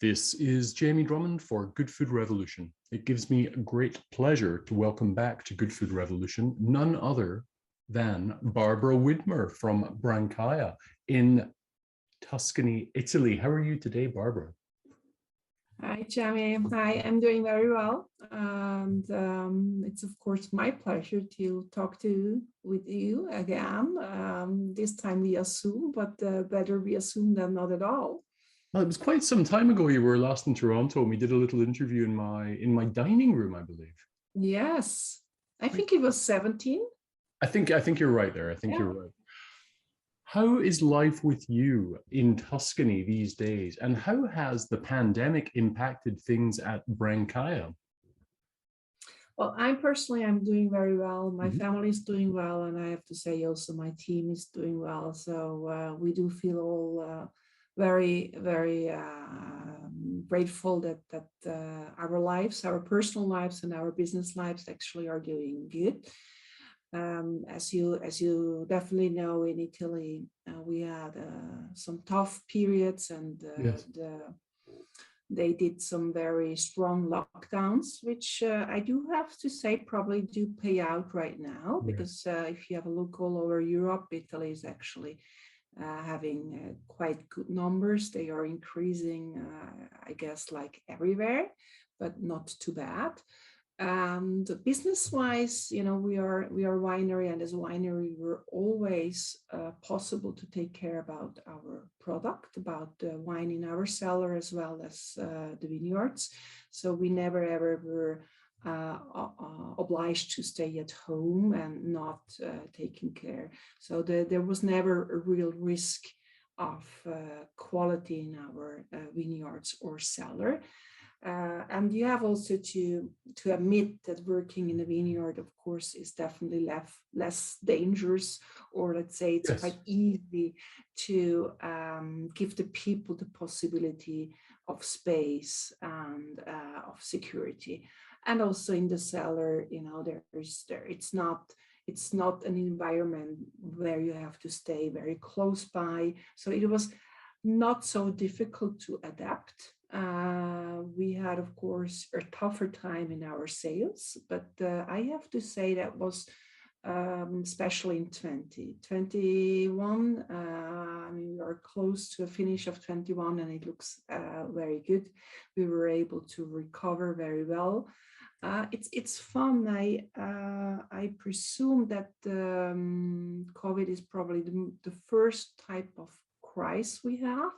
This is Jamie Drummond for Good Food Revolution. It gives me great pleasure to welcome back to Good Food Revolution none other than Barbara Widmer from Brancaia in Tuscany, Italy. How are you today, Barbara? Hi, Jamie. Hi, I'm doing very well. And it's, of course, my pleasure to talk with you again, this time via Zoom, but better via Zoom than not at all. Well, it was quite some time ago you were last in Toronto, and we did a little interview in my dining room, I believe. Yes, I think it was 17. I think you're right there. I think you're right. How is life with you in Tuscany these days, and how has the pandemic impacted things at Brancaia? Well, I'm doing very well. My family is doing well, and I have to say also my team is doing well. So we do feel all very, very grateful that our lives, our personal lives and our business lives actually are doing good. As you definitely know, in Italy, we had some tough periods, and Yes. they did some very strong lockdowns, which I do have to say probably do pay out right now, because if you have a look all over Europe, Italy is actually having quite good numbers. They are increasing, I guess, like everywhere, but not too bad. And business-wise, you know, we are winery, and as a winery, we're always possible to take care about our product, about the wine in our cellar as well as the vineyards. So we never ever were obliged to stay at home and not taking care. So there was never a real risk of quality in our vineyards or cellar. And you have also to admit that working in a vineyard, of course, is definitely less dangerous, or let's say it's quite easy to give the people the possibility of space and of security. And also in the cellar, you know, it's not an environment where you have to stay very close by. So it was not so difficult to adapt. We had, of course, a tougher time in our sales, but I have to say that was especially in 2021. I mean, we are close to a finish of 21, and it looks very good. We were able to recover very well. It's fun. I presume that COVID is probably the first type of crisis we have,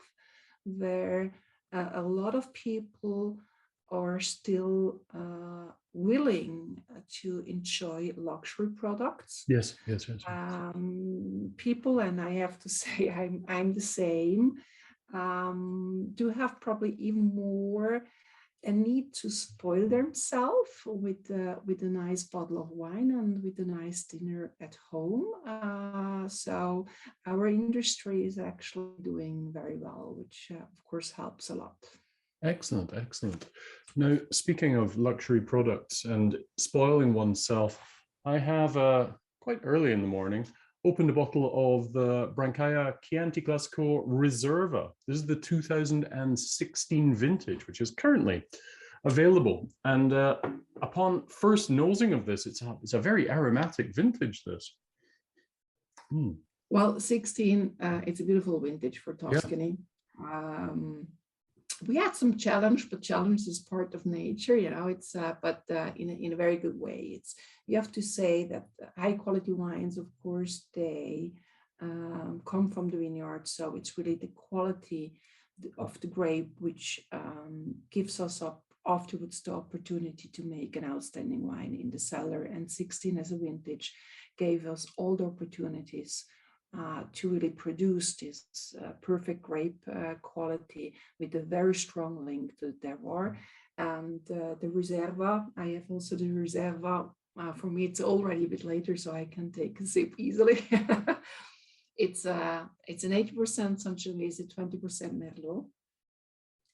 where a lot of people are still willing to enjoy luxury products. Yes. People, and I have to say I'm the same, do have probably even more a need to spoil themselves with a nice bottle of wine and with a nice dinner at home. So our industry is actually doing very well, which of course helps a lot. Excellent. Now, speaking of luxury products and spoiling oneself, I have quite early in the morning opened a bottle of the Brancaia Chianti Classico Riserva. This is the 2016 vintage, which is currently available. And upon first nosing of this, it's a very aromatic vintage, this. Well, 16, it's a beautiful vintage for Tuscany. We had some challenge, but challenge is part of nature, you know. It's but in a very good way. You have to say that high quality wines, of course, they come from the vineyard, so it's really the quality of the grape which gives us afterwards the opportunity to make an outstanding wine in the cellar. And 16 as a vintage gave us all the opportunities to really produce this perfect grape quality with a very strong link to the terroir. And the Riserva, I have also the Riserva. For me, it's already a bit later, so I can take a sip easily. It's an 80% Sangiovese, 20%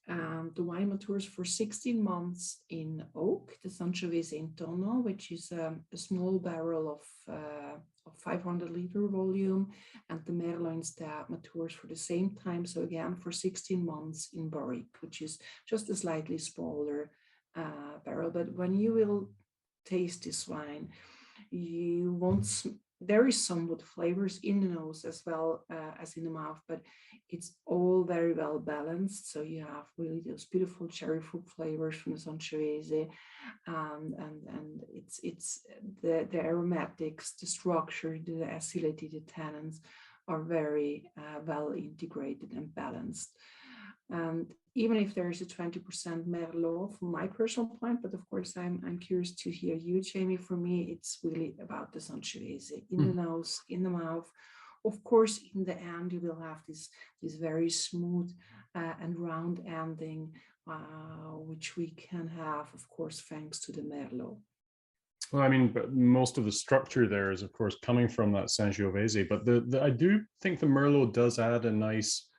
Merlot. The wine matures for 16 months in oak, the Sangiovese in tonneau, which is a small barrel of 500-liter volume, and the Merlot instead matures for the same time. So again, for 16 months in barrique, which is just a slightly smaller barrel. But when you will taste this wine, you won't. There is some wood flavors in the nose as well as in the mouth, but it's all very well balanced. So you have really those beautiful cherry fruit flavors from the Sangiovese, and it's the aromatics, the structure, the acidity, the tannins are very well integrated and balanced. And even if there is a 20% Merlot from my personal point, but of course I'm curious to hear you, Jamie. For me, it's really about the Sangiovese in the nose, in the mouth. Of course, in the end, you will have this very smooth and round ending, which we can have, of course, thanks to the Merlot. Well, I mean, but most of the structure there is, of course, coming from that Sangiovese. But I do think the Merlot does add a nice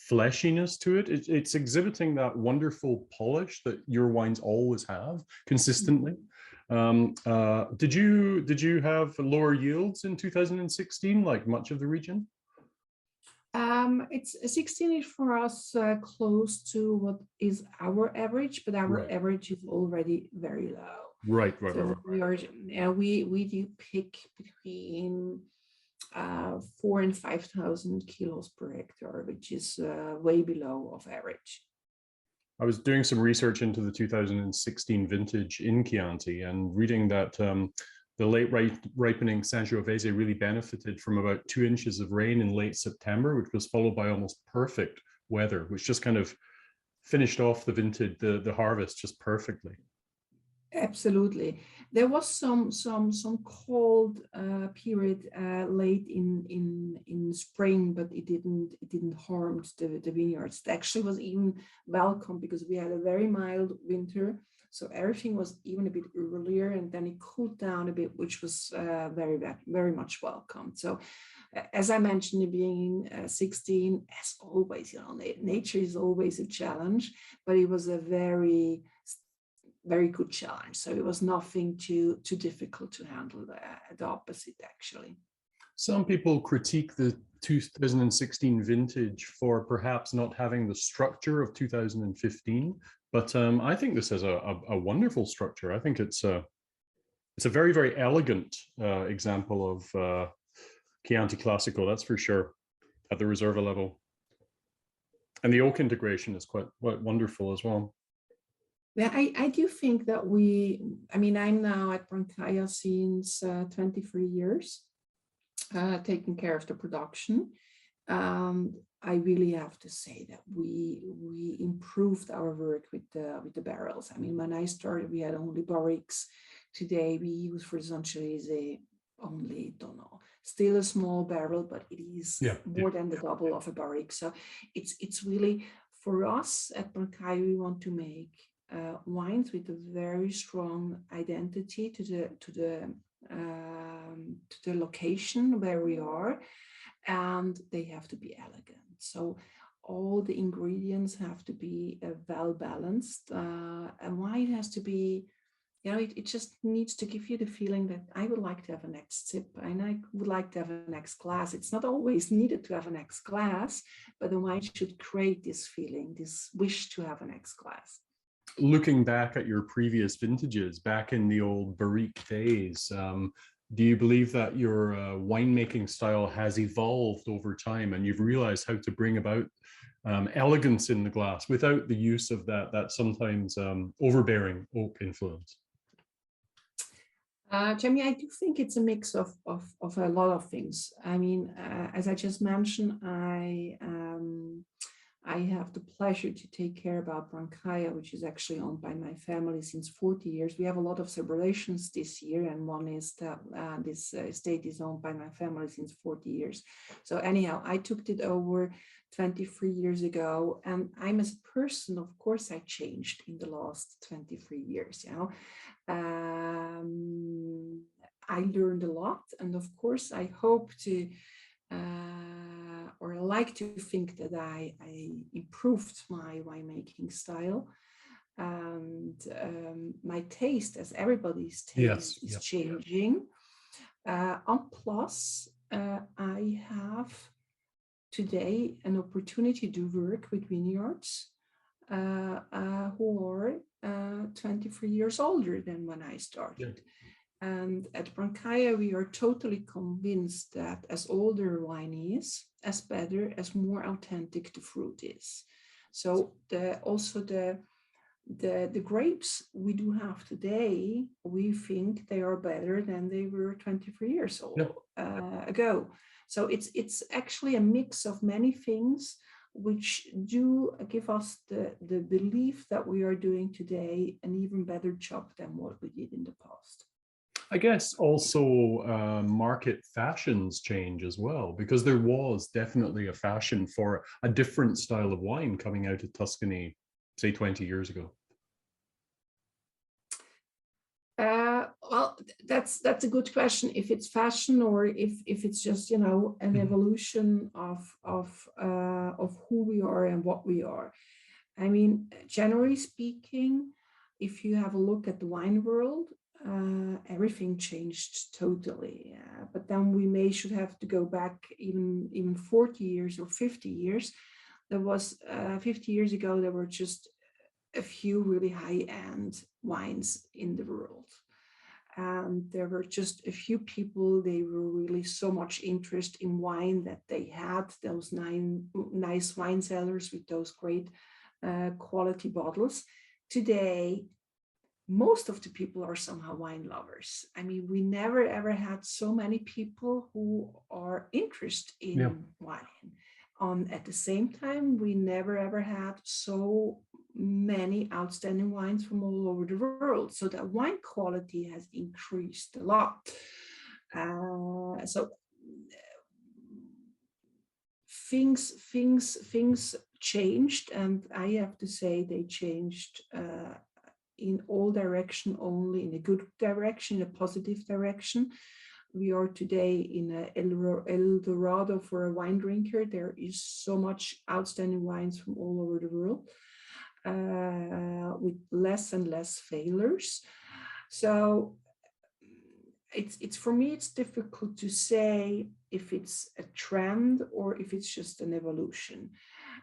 fleshiness to it. It's exhibiting that wonderful polish that your wines always have consistently. Did you have lower yields in 2016, like much of the region? It's 16 is for us close to what is our average, but our average is already very low. Right. We do pick between 4,000 and 5,000 kilos per hectare, which is way below of average. I was doing some research into the 2016 vintage in Chianti and reading that the late ripening Sangiovese really benefited from about 2 inches of rain in late September, which was followed by almost perfect weather, which just kind of finished off the vintage, the harvest just perfectly. Absolutely. There was some cold period late in spring, but it didn't harm the vineyards. It actually was even welcome because we had a very mild winter, so everything was even a bit earlier, and then it cooled down a bit, which was very much welcome. So, as I mentioned, being 16, as always, nature is always a challenge, but it was a very good challenge. So it was nothing too difficult to handle. The opposite, actually. Some people critique the 2016 vintage for perhaps not having the structure of 2015, but I think this has a wonderful structure. I think it's a very elegant example of Chianti Classico, that's for sure, at the Riserva level. And the oak integration is quite wonderful as well. Yeah, I do think that I'm now at Brancaia since 23 years, taking care of the production. I really have to say that we improved our work with the barrels. I mean, when I started, we had only barriques. Today, we use for Sangiovese only, don't know, still a small barrel, but it is more than the double of a barrique. So it's really, for us at Brancaia, we want to make wines with a very strong identity to the location where we are, and they have to be elegant. So all the ingredients have to be well balanced. A wine has to be, it just needs to give you the feeling that I would like to have a next sip and I would like to have a next glass. It's not always needed to have a next glass, but the wine should create this feeling, this wish to have a next glass. Looking back at your previous vintages, back in the old barrique days, do you believe that your winemaking style has evolved over time and you've realized how to bring about elegance in the glass without the use of that sometimes overbearing oak influence? Jamie, I do think it's a mix of a lot of things. I mean, as I just mentioned, I have the pleasure to take care about Brancaia, which is actually owned by my family since 40 years. We have a lot of celebrations this year, and one is that this estate is owned by my family since 40 years. So anyhow, I took it over 23 years ago, and I'm as a person, of course, I changed in the last 23 years. I learned a lot, and of course, I hope to or I like to think that I improved my winemaking style, and my taste, as everybody's Yes. taste, is Yeah. changing. On plus, I have today an opportunity to work with vineyards who are 23 years older than when I Yeah. started. And at Brancaia, we are totally convinced that as older wine is, as better, as more authentic the fruit is. So the grapes we do have today, we think they are better than they were 23 years Yeah. ago. So it's actually a mix of many things which do give us the belief that we are doing today an even better job than what we did in the past. I guess also market fashions change as well, because there was definitely a fashion for a different style of wine coming out of Tuscany, say 20 years ago. Well, that's a good question. If it's fashion or if it's just an evolution of who we are and what we are. I mean, generally speaking, if you have a look at the wine world, everything changed totally. But then we should have to go back even 40 years or 50 years. There was 50 years ago, there were just a few really high-end wines in the world. And there were just a few people, they were really so much interest in wine that they had those nice wine cellars with those great quality bottles. Today, most of the people are somehow wine lovers. I mean, we never ever had so many people who are interested in wine. At the same time, we never ever had so many outstanding wines from all over the world. So that wine quality has increased a lot. So things changed, and I have to say they changed in all direction, only in a good direction, in a positive direction. We are today in a El Dorado for a wine drinker. There is so much outstanding wines from all over the world, with less and less failures. So it's for me, it's difficult to say if it's a trend or if it's just an evolution.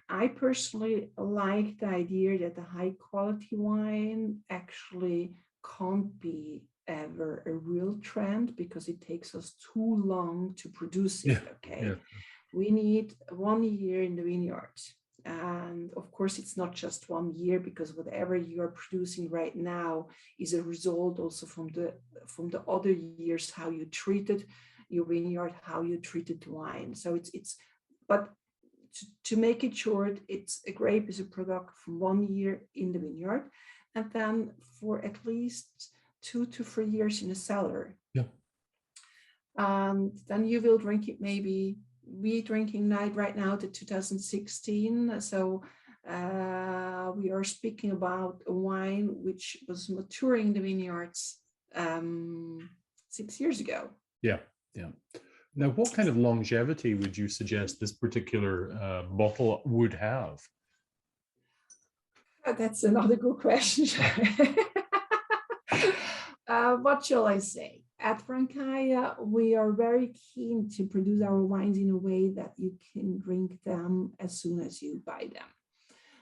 I personally like the idea that the high quality wine actually can't be ever a real trend because it takes us too long to produce it. Okay. We need 1 year in the vineyards. And of course, it's not just 1 year, because whatever you are producing right now is a result also from the other years, how you treated your vineyard, how you treated the wine. So but to make it short, a grape is a product from 1 year in the vineyard, and then for at least 2 to 3 years in a cellar. Yeah. And then you will drink it. Maybe we drinking night right now the 2016. So we are speaking about a wine which was maturing in the vineyards 6 years ago. Yeah. Now, what kind of longevity would you suggest this particular bottle would have? That's another good question. What shall I say? At Brancaia, we are very keen to produce our wines in a way that you can drink them as soon as you buy them.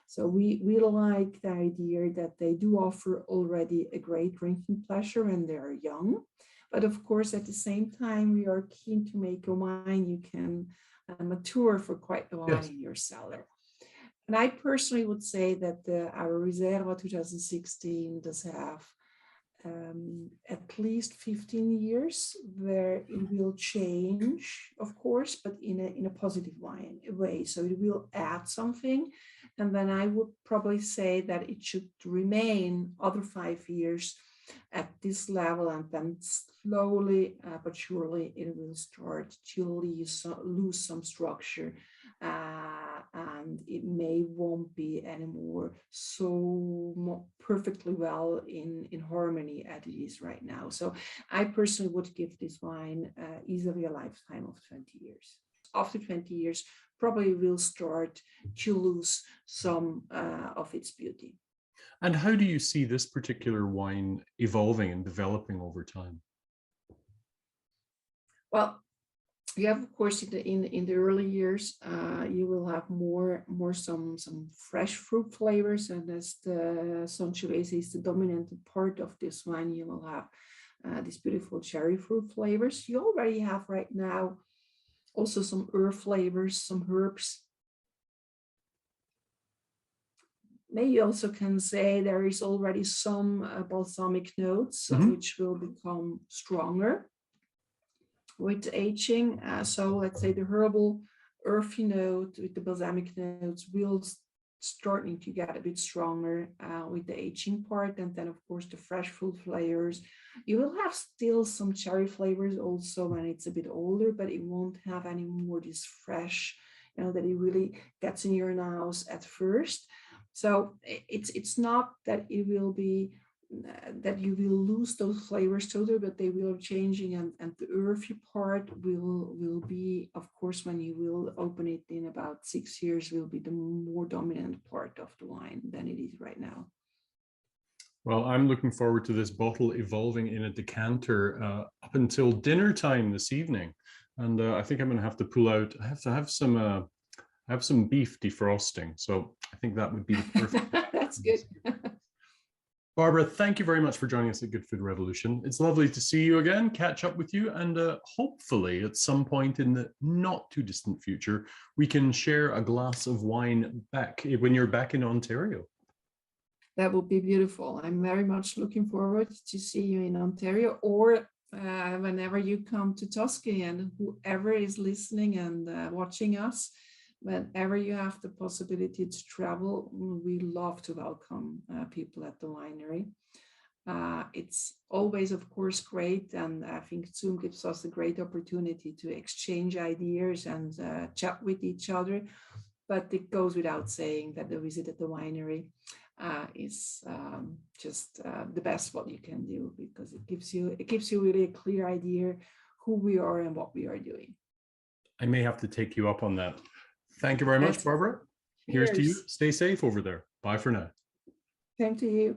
So we like the idea that they do offer already a great drinking pleasure when they're young. But of course, at the same time, we are keen to make a wine you can mature for quite a while in your cellar. And I personally would say that our Reserva 2016 does have at least 15 years where it will change, of course, but in a positive way. So it will add something. And then I would probably say that it should remain other 5 years at this level, and then slowly but surely it will start to lose some structure, and it won't be anymore so perfectly well in harmony as it is right now. So I personally would give this wine easily a lifetime of 20 years. after 20 years, probably will start to lose some of its beauty. And how do you see this particular wine evolving and developing over time? Well, you have, of course, in the early years, you will have more some fresh fruit flavors, and as the Sangiovese is the dominant part of this wine, you will have these beautiful cherry fruit flavors. You already have right now also some herb flavors, some herbs. Maybe you also can say there is already some balsamic notes, which will become stronger with aging. So let's say the herbal earthy note with the balsamic notes will starting to get a bit stronger with the aging part. And then of course the fresh fruit flavors. You will have still some cherry flavors also when it's a bit older, but it won't have any more this fresh, that it really gets in your nose at first. So it's not that it will be that you will lose those flavors totally, but they will changing, and the earthy part will be, of course, when you will open it in about 6 years, will be the more dominant part of the wine than it is right now. Well, I'm looking forward to this bottle evolving in a decanter up until dinner time this evening, and I think I'm going to have to pull out. I have to have some beef defrosting, so I think that would be the perfect. That's good. Barbara, thank you very much for joining us at Good Food Revolution. It's lovely to see you again, catch up with you, and hopefully at some point in the not too distant future, we can share a glass of wine back when you're back in Ontario. That would be beautiful. I'm very much looking forward to see you in Ontario, or whenever you come to Tuscany, and whoever is listening and watching us, whenever you have the possibility to travel, we love to welcome people at the winery. It's always, of course, great, and I think Zoom gives us a great opportunity to exchange ideas and chat with each other. But it goes without saying that the visit at the winery is just the best what you can do, because it gives you really a clear idea who we are and what we are doing. I may have to take you up on that. Thank you very much, Barbara. Here's to you. Stay safe over there. Bye for now. Same to you.